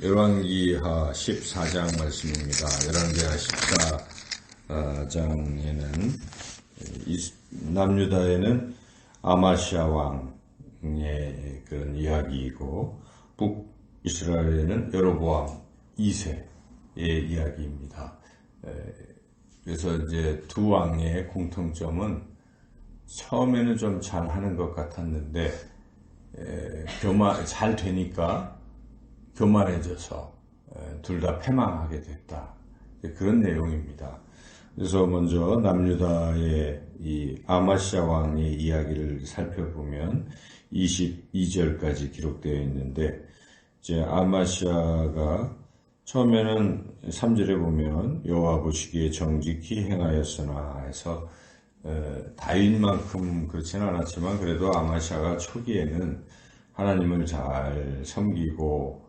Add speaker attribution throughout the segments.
Speaker 1: 열왕기하 14장 말씀입니다. 열왕기하 14장에는 남유다에는 아마시아 왕의 그런 이야기이고, 북이스라엘에는 여로보암 2세의 이야기입니다. 그래서 이제 두 왕의 공통점은 처음에는 좀 잘하는 것 같았는데 잘 되니까 교만해져서 둘 다 패망하게 됐다. 그런 내용입니다. 그래서 먼저 남유다의 이 아마시아 왕의 이야기를 살펴보면 22절까지 기록되어 있는데, 이제 아마시아가 처음에는 3절에 보면 여호와 보시기에 정직히 행하였으나 해서 다윗만큼 그렇지는 않았지만 그래도 아마시아가 초기에는 하나님을 잘 섬기고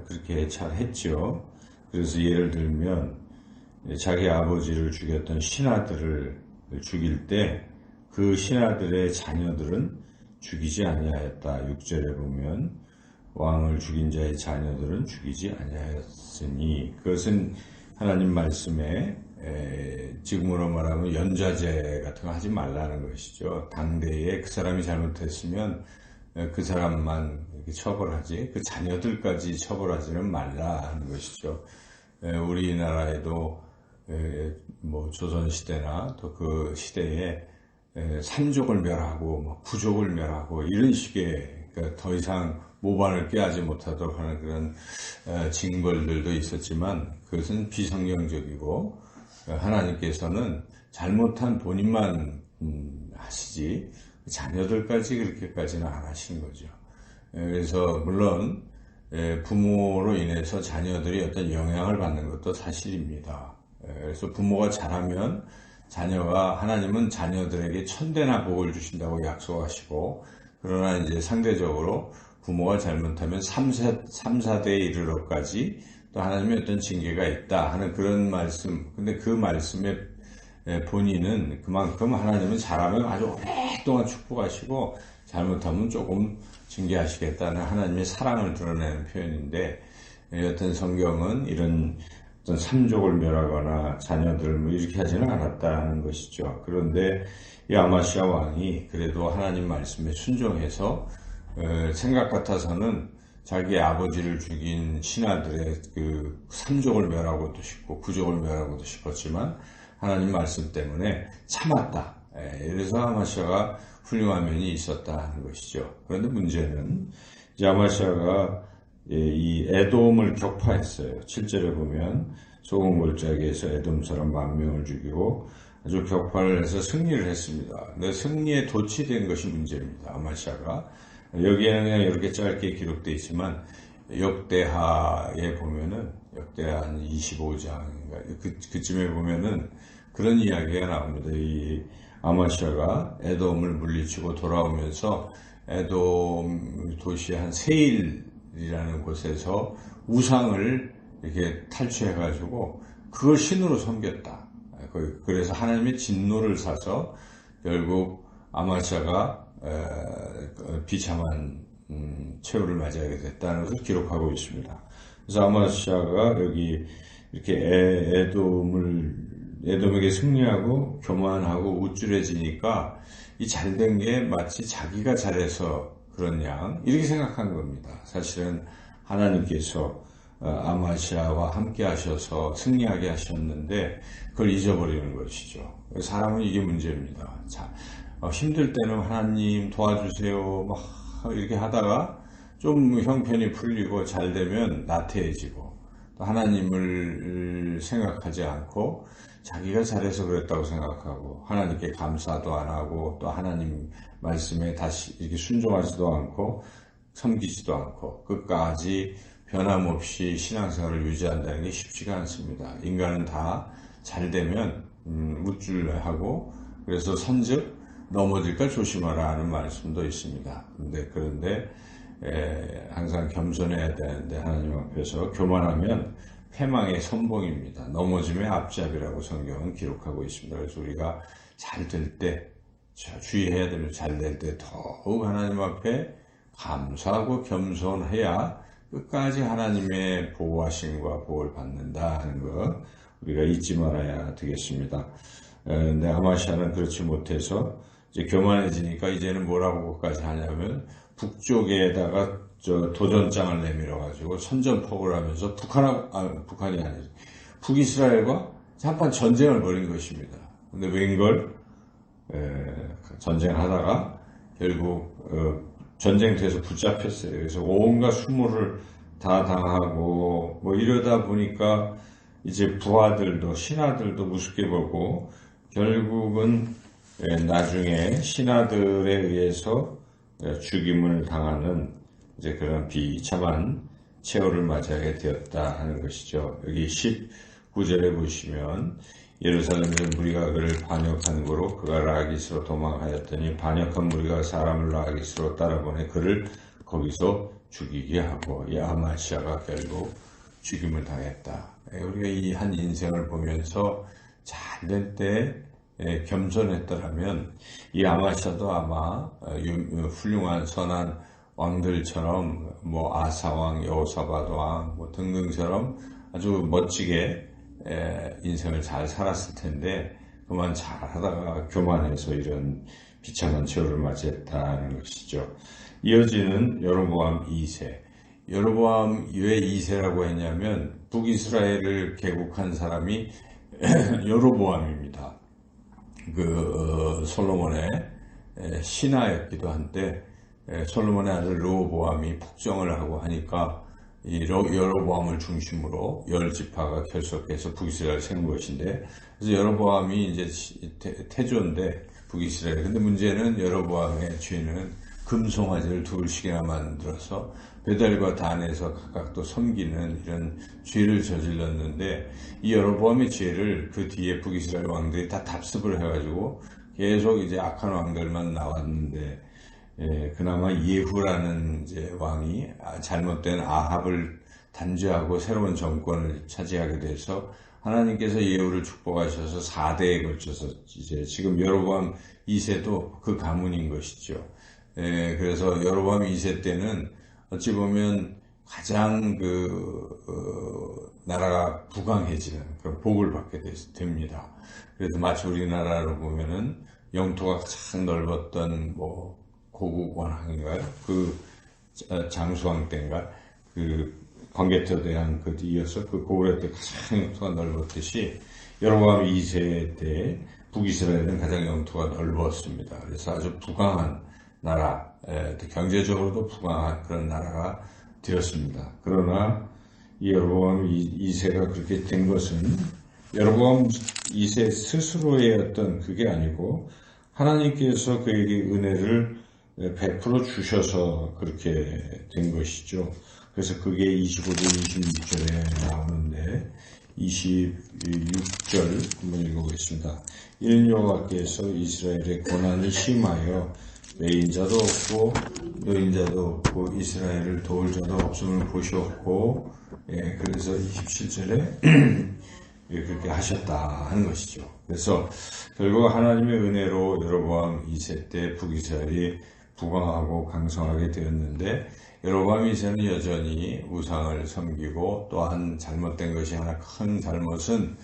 Speaker 1: 그렇게 잘 했죠. 그래서 예를 들면 자기 아버지를 죽였던 신하들을 죽일 때 그 신하들의 자녀들은 죽이지 아니하였다. 6절에 보면 왕을 죽인 자의 자녀들은 죽이지 아니하였으니, 그것은 하나님 말씀에 지금으로 말하면 연좌제 같은 거 하지 말라는 것이죠. 당대에 그 사람이 잘못했으면 그 사람만 이렇게 처벌하지 그 자녀들까지 처벌하지는 말라 하는 것이죠. 우리나라에도 뭐 조선시대나 또 그 시대에 산족을 멸하고 부족을 멸하고 이런 식의, 그러니까 더 이상 모반을 꾀하지 못하도록 하는 그런 징벌들도 있었지만, 그것은 비성경적이고 하나님께서는 잘못한 본인만 하시지 자녀들까지 그렇게까지는 안 하신 거죠. 그래서 물론 부모로 인해서 자녀들이 어떤 영향을 받는 것도 사실입니다. 그래서 부모가 잘하면 자녀가, 하나님은 자녀들에게 천대나 복을 주신다고 약속하시고, 그러나 이제 상대적으로 부모가 잘못하면 3, 4대에 이르러까지 또 하나님의 어떤 징계가 있다 하는 그런 말씀. 근데 그 말씀의 본인은 그만큼 하나님은 잘하면 아주 오랫동안 축복하시고 잘못하면 조금 징계하시겠다는 하나님의 사랑을 드러내는 표현인데, 여튼 성경은 이런 어떤 삼족을 멸하거나 자녀들 뭐 이렇게 하지는 않았다는 것이죠. 그런데 이 아마시아 왕이 그래도 하나님 말씀에 순종해서 생각 같아서는 자기 아버지를 죽인 신하들의 그 삼족을 멸하고도 싶고 구족을 멸하고도 싶었지만 하나님 말씀 때문에 참았다. 그래서 아마시아가 훌륭한 면이 있었다는 것이죠. 그런데 문제는 이제 아마시아가 이 에돔을 격파했어요. 7절에 보면 소금 골짜기에서 에돔 사람 10,000명을 죽이고 아주 격파를 해서 승리를 했습니다. 근데 승리에 도취된 것이 문제입니다. 아마시아가 여기에는 그냥 이렇게 짧게 기록되어 있지만 역대하에 보면은 역대하 한 25장인가 그쯤에 보면은 그런 이야기가 나옵니다. 이 아마시아가 에돔을 물리치고 돌아오면서 에돔 도시 한 세일이라는 곳에서 우상을 이렇게 탈취해가지고 그걸 신으로 섬겼다. 그래서 하나님의 진노를 사서 결국 아마시아가 비참한 최후를 맞이하게 됐다는 것을 기록하고 있습니다. 그래서 아마시아가 여기 이렇게 에돔에게 승리하고 교만하고 우쭐해지니까 이 잘된 게 마치 자기가 잘해서 그런 양 이렇게 생각한 겁니다. 사실은 하나님께서 아마시아와 함께 하셔서 승리하게 하셨는데 그걸 잊어버리는 것이죠. 사람은 이게 문제입니다. 힘들 때는 하나님 도와주세요 막 이렇게 하다가 좀 형편이 풀리고 잘 되면 나태해지고, 또 하나님을 생각하지 않고 자기가 잘해서 그랬다고 생각하고 하나님께 감사도 안 하고 또 하나님 말씀에 다시 이렇게 순종하지도 않고 섬기지도 않고 끝까지 변함없이 신앙생활을 유지한다는 게 쉽지가 않습니다. 인간은 다 잘 되면 우쭐하고, 그래서 선즉 넘어질까 조심하라 하는 말씀도 있습니다. 그런데 항상 겸손해야 되는데 하나님 앞에서 교만하면 패망의 선봉입니다. 넘어짐의 앞잡이라고 성경은 기록하고 있습니다. 그래서 우리가 잘 될 때 주의해야 됩니다. 잘 될 때 더욱 하나님 앞에 감사하고 겸손해야 끝까지 하나님의 보호하심과 보호를 받는다 하는 거 우리가 잊지 말아야 되겠습니다. 근데 아마시아는 그렇지 못해서 이제 교만해지니까 이제는 뭐라고까지 하냐면 북쪽에다가 도전장을 내밀어 가지고 선전포고를 하면서 북한이 아니죠. 북이스라엘과 한판 전쟁을 벌인 것입니다. 근데 웬걸 전쟁하다가 결국 전쟁터에서 붙잡혔어요. 그래서 온갖 수모를 다 당하고 뭐 이러다 보니까 이제 부하들도 신하들도 우습게 보고 결국은 나중에 신하들에 의해서 죽임을 당하는 이제 그런 비참한 최후를 맞이하게 되었다 하는 것이죠. 여기 19절에 보시면 예루살렘에서 무리가 그를 반역하는 거로 그가 라기스로 도망하였더니 반역한 무리가 사람을 라기스로 따라보내 그를 거기서 죽이게 하고 이 아마시아가 결국 죽임을 당했다. 우리가 이 한 인생을 보면서 잘 될 때 겸손했더라면 이 아마시아도 아마 훌륭한 선한 왕들처럼 뭐 아사왕, 여호사밧 왕 뭐 등등처럼 아주 멋지게 인생을 잘 살았을 텐데 그만 잘하다가 교만해서 이런 비참한 최후를 맞이했다는 것이죠. 이어지는 여로보암 2세. 여로보암 왜 2세라고 했냐면 북이스라엘을 개국한 사람이 여로보암입니다. 솔로몬의 신하였기도 한데 솔로몬의 아들 르호보암이 폭정을 하고 하니까 이 여로보암을 중심으로 10지파가 결속해서 북이스라엘을 세운 것인데 그래서 여로보암이 이제 태조인데 북이스라엘. 근데 문제는 여로보암의 죄는 금송아지를 둘씩이나 만들어서 베델과 단에서 각각 또 섬기는 이런 죄를 저질렀는데 이 여로보암의 죄를 그 뒤에 북이스라엘 왕들이 다 답습을 해가지고 계속 이제 악한 왕들만 나왔는데 그나마 예후라는 이제 왕이 잘못된 아합을 단죄하고 새로운 정권을 차지하게 돼서 하나님께서 예후를 축복하셔서 4대에 걸쳐서 이제 지금 여로보암 2세도 그 가문인 것이죠. 그래서 여로보암 2세 때는 어찌 보면 가장 나라가 부강해지는 그런 복을 받게 됩니다. 그래서 마치 우리나라로 보면은 영토가 가장 넓었던 뭐 고국 원항인가요? 장수왕 때인가? 광개토 대왕 이어서 고구려 때 가장 영토가 넓었듯이 여로보암 2세 때 북이스라엘은 가장 영토가 넓었습니다. 그래서 아주 부강한 나라, 경제적으로도 부강한 그런 나라가 되었습니다. 그러나 이 여로보암 2세가 그렇게 된 것은 여로보암 2세 스스로의 어떤 그게 아니고 하나님께서 그에게 은혜를 베풀어 주셔서 그렇게 된 것이죠. 그래서 그게 25절, 26절에 나오는데 26절 한번 읽어보겠습니다. 이는 여호와께서 이스라엘의 고난이 심하여 매인자도 없고 노인자도 없고 이스라엘을 도울 자도 없음을 보셨고 그래서 27절에 그렇게 하셨다 하는 것이죠. 그래서 결국 하나님의 은혜로 여로보암 2세 때 북이스라엘이 부강하고 강성하게 되었는데 여로보암 2세는 여전히 우상을 섬기고 또한 잘못된 것이 하나 큰 잘못은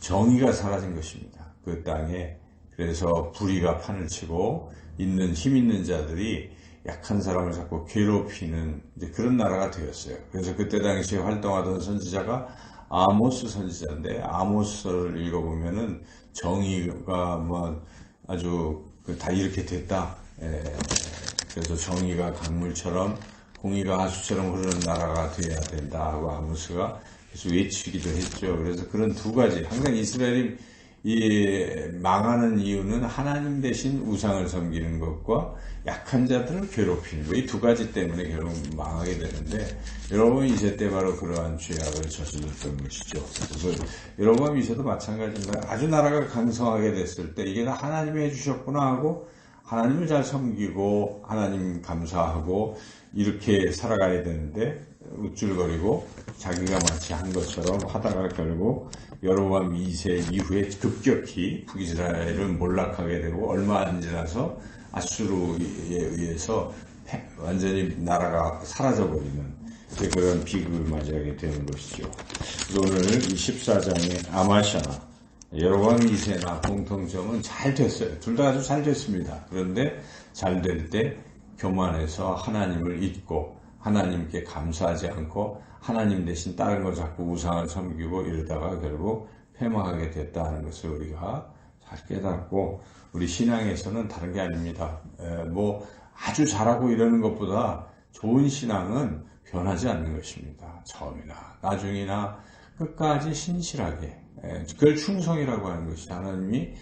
Speaker 1: 정의가 사라진 것입니다. 그 땅에. 그래서 불의가 판을 치고 힘 있는 자들이 약한 사람을 자꾸 괴롭히는 이제 그런 나라가 되었어요. 그래서 그때 당시에 활동하던 선지자가 아모스 선지자인데 아모스를 읽어보면은 정의가 뭐 아주 다 이렇게 됐다. 그래서 정의가 강물처럼 공의가 하수처럼 흐르는 나라가 되어야 된다 하고 아모스가 계속 외치기도 했죠. 그래서 그런 두 가지 항상 이스라엘이 망하는 이유는 하나님 대신 우상을 섬기는 것과 약한 자들을 괴롭히는 것, 이 두 가지 때문에 결국 망하게 되는데 여로보암 2세 때 바로 그러한 죄악을 저질렀던 것이죠. 그래서 여로보암 2세도 마찬가지입니다. 아주 나라가 강성하게 됐을 때 이게 다 하나님이 해주셨구나 하고 하나님을 잘 섬기고 하나님 감사하고 이렇게 살아가야 되는데 우쭐거리고 자기가 마치 한 것처럼 하다가 결국 여로보암 2세 이후에 급격히 북이스라엘은 몰락하게 되고 얼마 안 지나서 아수르에 의해서 완전히 나라가 사라져버리는 그런 비극을 맞이하게 되는 것이죠. 오늘 24장의 아마샤나 여로보암 2세나 공통점은 잘 됐어요. 둘 다 아주 잘 됐습니다. 그런데 잘 될 때 교만해서 하나님을 잊고 하나님께 감사하지 않고 하나님 대신 다른 걸 자꾸 우상을 섬기고 이러다가 결국 패망하게 됐다는 것을 우리가 잘 깨닫고, 우리 신앙에서는 다른 게 아닙니다. 뭐 아주 잘하고 이러는 것보다 좋은 신앙은 변하지 않는 것입니다. 처음이나 나중이나 끝까지 신실하게, 그걸 충성이라고 하는 것이, 하나님이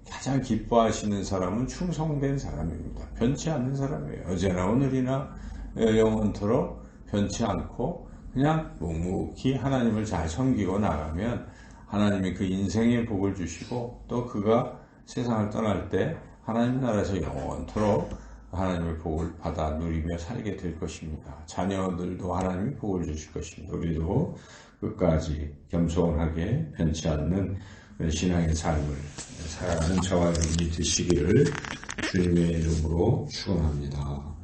Speaker 1: 가장 기뻐하시는 사람은 충성된 사람입니다. 변치 않는 사람이에요. 어제나 오늘이나 영원토록 변치 않고 그냥 묵묵히 하나님을 잘 섬기고 나가면 하나님이 그 인생의 복을 주시고, 또 그가 세상을 떠날 때 하나님 나라에서 영원토록 하나님의 복을 받아 누리며 살게 될 것입니다. 자녀들도 하나님이 복을 주실 것입니다. 우리도 끝까지 겸손하게 변치 않는 신앙의 삶을 살아가는 저와 여러분이 되시기를 주님의 이름으로 축원합니다.